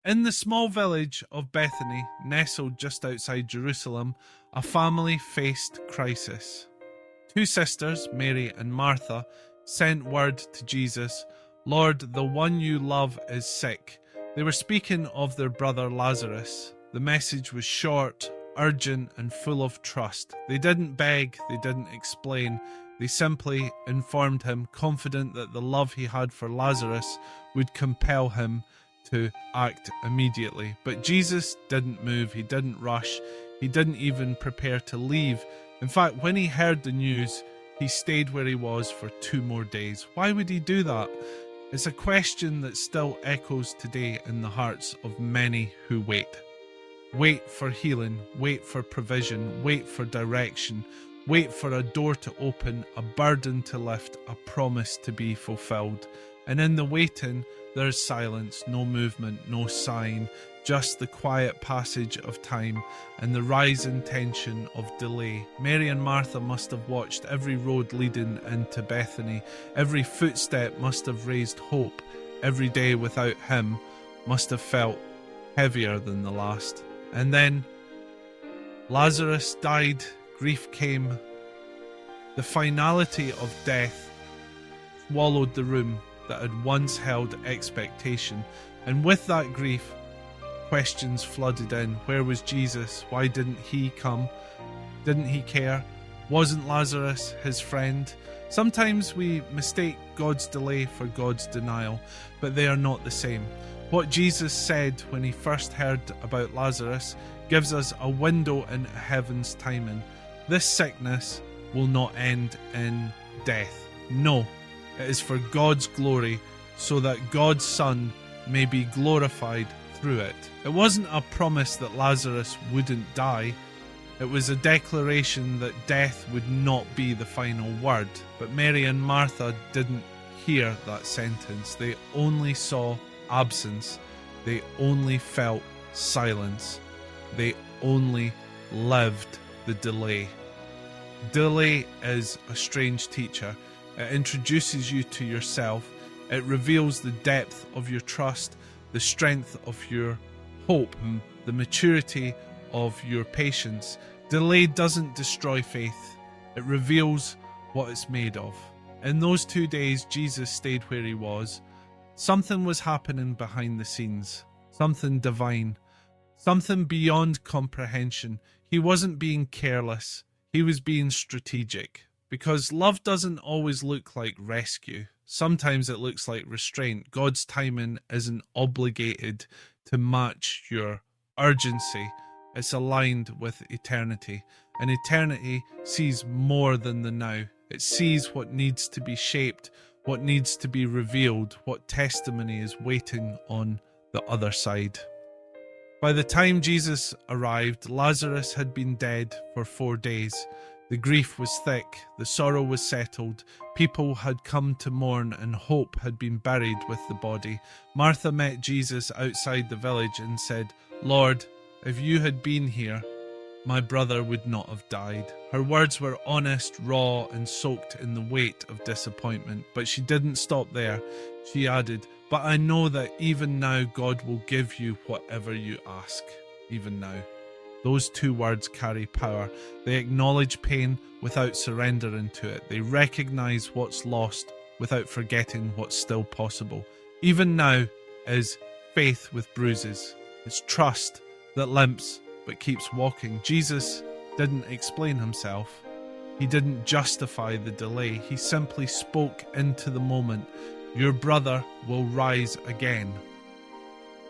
In the small village of Bethany, nestled just outside Jerusalem, a family faced crisis. Two sisters, Mary and Martha, sent word to Jesus, "Lord, the one you love is sick." They were speaking of their brother Lazarus. The message was short, urgent, and full of trust. They didn't beg, they didn't explain. They simply informed him, confident that the love he had for Lazarus would compel him to act immediately. But Jesus didn't move, he didn't rush, he didn't even prepare to leave. In fact, when he heard the news, he stayed where he was for 2 more days. Why would he do that? It's a question that still echoes today in the hearts of many who wait. Wait for healing, wait for provision, wait for direction, wait for a door to open, a burden to lift, a promise to be fulfilled. And in the waiting, there's silence, no movement, no sign, just the quiet passage of time and the rising tension of delay. Mary and Martha must have watched every road leading into Bethany. Every footstep must have raised hope. Every day without him must have felt heavier than the last. And then Lazarus died, grief came. The finality of death swallowed the room that had once held expectation, and with that grief, questions flooded in. Where was Jesus? Why didn't he come? Didn't he care? Wasn't Lazarus his friend? Sometimes we mistake God's delay for God's denial, but they are not the same. What Jesus said when he first heard about Lazarus gives us a window into heaven's timing. This sickness will not end in death. No, it is for God's glory, so that God's Son may be glorified through it. It wasn't a promise that Lazarus wouldn't die. It was a declaration that death would not be the final word. But Mary and Martha didn't hear that sentence. They only saw absence. They only felt silence. They only lived the delay. Delay is a strange teacher. It introduces you to yourself. It reveals the depth of your trust, the strength of your hope, the maturity of your patience. Delay doesn't destroy faith. It reveals what it's made of. In those 2 days, Jesus stayed where he was. Something was happening behind the scenes. Something divine. Something beyond comprehension. He wasn't being careless. He was being strategic. Because love doesn't always look like rescue. Sometimes it looks like restraint. God's timing isn't obligated to match your urgency. It's aligned with eternity. And eternity sees more than the now. It sees what needs to be shaped, what needs to be revealed, what testimony is waiting on the other side. By the time Jesus arrived, Lazarus had been dead for 4 days. The grief was thick, the sorrow was settled, people had come to mourn, and hope had been buried with the body. Martha met Jesus outside the village and said, "Lord, if you had been here, my brother would not have died." Her words were honest, raw, and soaked in the weight of disappointment. But she didn't stop there. She added, "But I know that even now God will give you whatever you ask." Even now. Those 2 words carry power. They acknowledge pain without surrendering to it. They recognize what's lost without forgetting what's still possible. Even now is faith with bruises. It's trust that limps but keeps walking. Jesus didn't explain himself. He didn't justify the delay. He simply spoke into the moment. Your brother will rise again.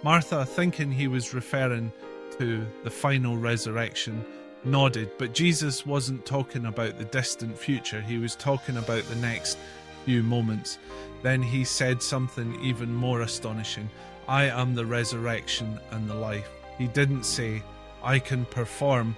Martha, thinking he was referring to the final resurrection, nodded, but Jesus wasn't talking about the distant future. He was talking about the next few moments. Then he said something even more astonishing. "I am the resurrection and the life." He didn't say, "I can perform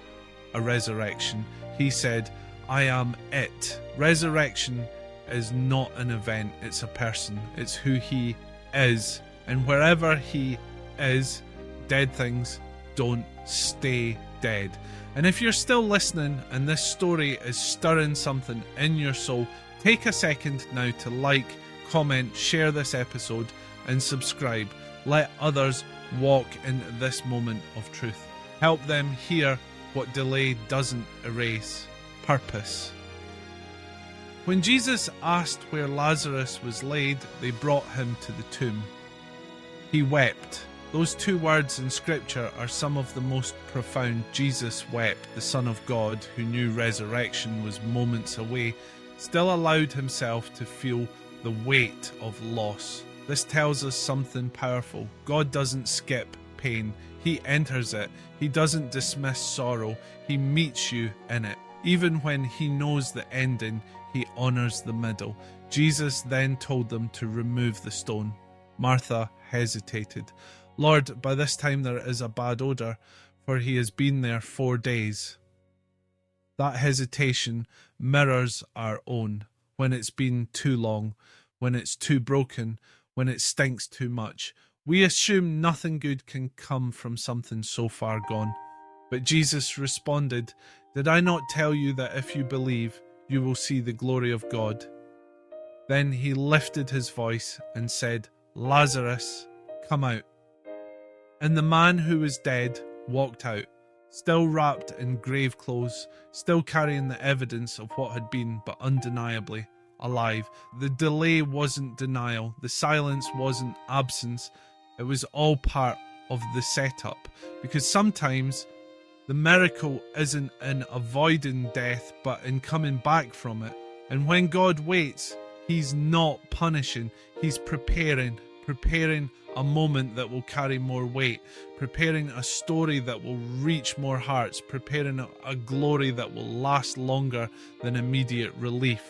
a resurrection." He said, "I am it." Resurrection is not an event, it's a person. It's who he is. And wherever he is, dead things don't stay dead. And if you're still listening and this story is stirring something in your soul, take a second now to like, comment, share this episode and subscribe. Let others walk in this moment of truth. Help them hear what delay doesn't erase: purpose. When Jesus asked where Lazarus was laid, they brought him to the tomb. He wept. Those two words in Scripture are some of the most profound. Jesus wept. The Son of God, who knew resurrection was moments away, still allowed himself to feel the weight of loss. This tells us something powerful. God doesn't skip pain. He enters it. He doesn't dismiss sorrow. He meets you in it. Even when he knows the ending, he honors the middle. Jesus then told them to remove the stone. Martha hesitated. Lord, by this time there is a bad odour, for he has been there 4 days. That hesitation mirrors our own. When it's been too long, when it's too broken, when it stinks too much, we assume nothing good can come from something so far gone. But Jesus responded, "Did I not tell you that if you believe, you will see the glory of God?" Then he lifted his voice and said, "Lazarus, come out." And the man who was dead walked out, still wrapped in grave clothes, still carrying the evidence of what had been, but undeniably alive. The delay wasn't denial. The silence wasn't absence. It was all part of the setup. Because sometimes the miracle isn't in avoiding death, but in coming back from it. And when God waits, he's not punishing. He's preparing a moment that will carry more weight, preparing a story that will reach more hearts, preparing a glory that will last longer than immediate relief.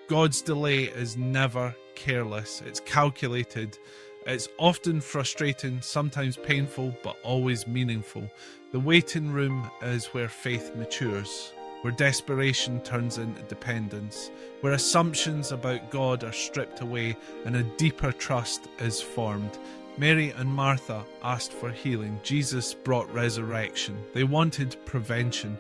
God's delay is never careless. It's calculated. It's often frustrating, sometimes painful, but always meaningful. The waiting room is where faith matures, where desperation turns into dependence, where assumptions about God are stripped away and a deeper trust is formed. Mary and Martha asked for healing. Jesus brought resurrection. They wanted prevention.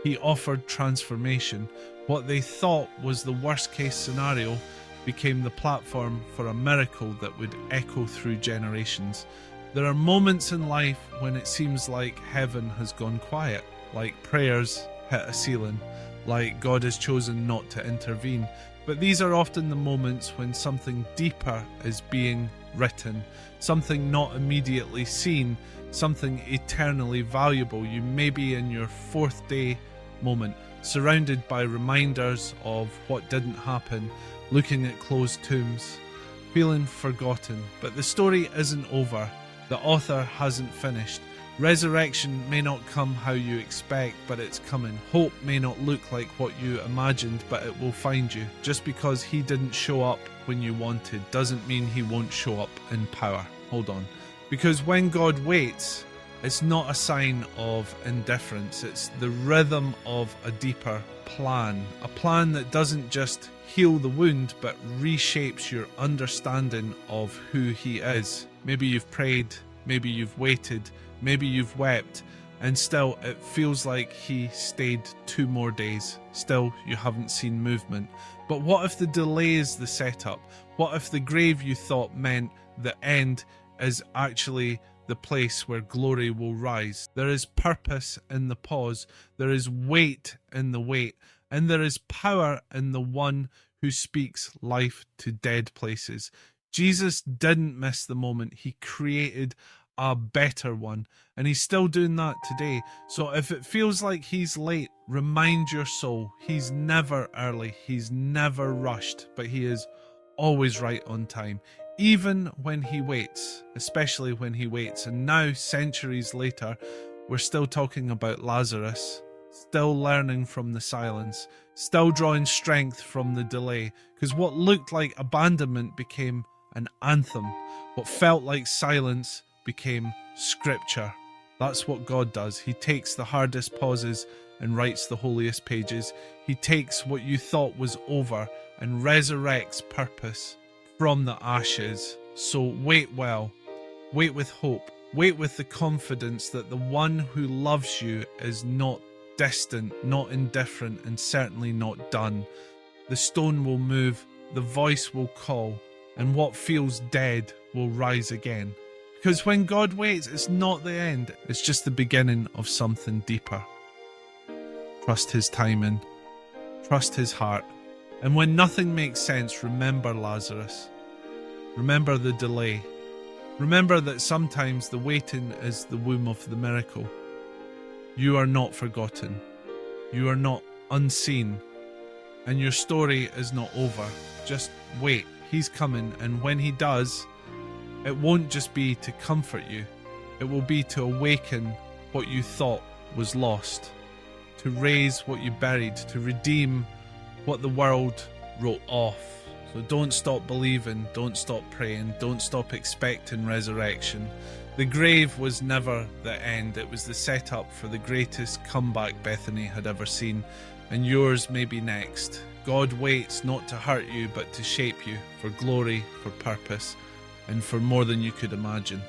He offered transformation. What they thought was the worst case scenario became the platform for a miracle that would echo through generations. There are moments in life when it seems like heaven has gone quiet, like prayers hit a ceiling, like God has chosen not to intervene. But these are often the moments when something deeper is being written, something not immediately seen, something eternally valuable. You may be in your 4th day moment, surrounded by reminders of what didn't happen, looking at closed tombs, feeling forgotten. But the story isn't over. The author hasn't finished. Resurrection may not come how you expect, but it's coming. Hope may not look like what you imagined, but it will find you. Just because he didn't show up when you wanted doesn't mean he won't show up in power. Hold on. Because when God waits, it's not a sign of indifference. It's the rhythm of a deeper plan. A plan that doesn't just heal the wound, but reshapes your understanding of who he is. Maybe you've prayed, maybe you've waited, maybe you've wept, and still it feels like he stayed 2 more days. Still, you haven't seen movement. But what if the delay is the setup? What if the grave you thought meant the end is actually the place where glory will rise? There is purpose in the pause. There is weight in the wait. And there is power in the one who speaks life to dead places. Jesus didn't miss the moment. He created a better one, and he's still doing that today. So if it feels like he's late, remind your soul, he's never early, he's never rushed, but he is always right on time, even when he waits, especially when he waits. And now, centuries later, we're still talking about Lazarus, still learning from the silence, still drawing strength from the delay, because what looked like abandonment became an anthem. What felt like silence became scripture. That's what God does. He takes the hardest pauses and writes the holiest pages. He takes what you thought was over and resurrects purpose from the ashes. So wait well, wait with hope, wait with the confidence that the one who loves you is not distant, not indifferent, and certainly not done. The stone will move, the voice will call, and what feels dead will rise again. Because when God waits, it's not the end. It's just the beginning of something deeper. Trust his timing. Trust his heart. And when nothing makes sense, remember Lazarus. Remember the delay. Remember that sometimes the waiting is the womb of the miracle. You are not forgotten. You are not unseen. And your story is not over. Just wait. He's coming, and when he does, it won't just be to comfort you. It will be to awaken what you thought was lost, to raise what you buried, to redeem what the world wrote off. So don't stop believing, don't stop praying, don't stop expecting resurrection. The grave was never the end. It was the setup for the greatest comeback Bethany had ever seen, and yours may be next. God waits not to hurt you, but to shape you for glory, for purpose, and for more than you could imagine.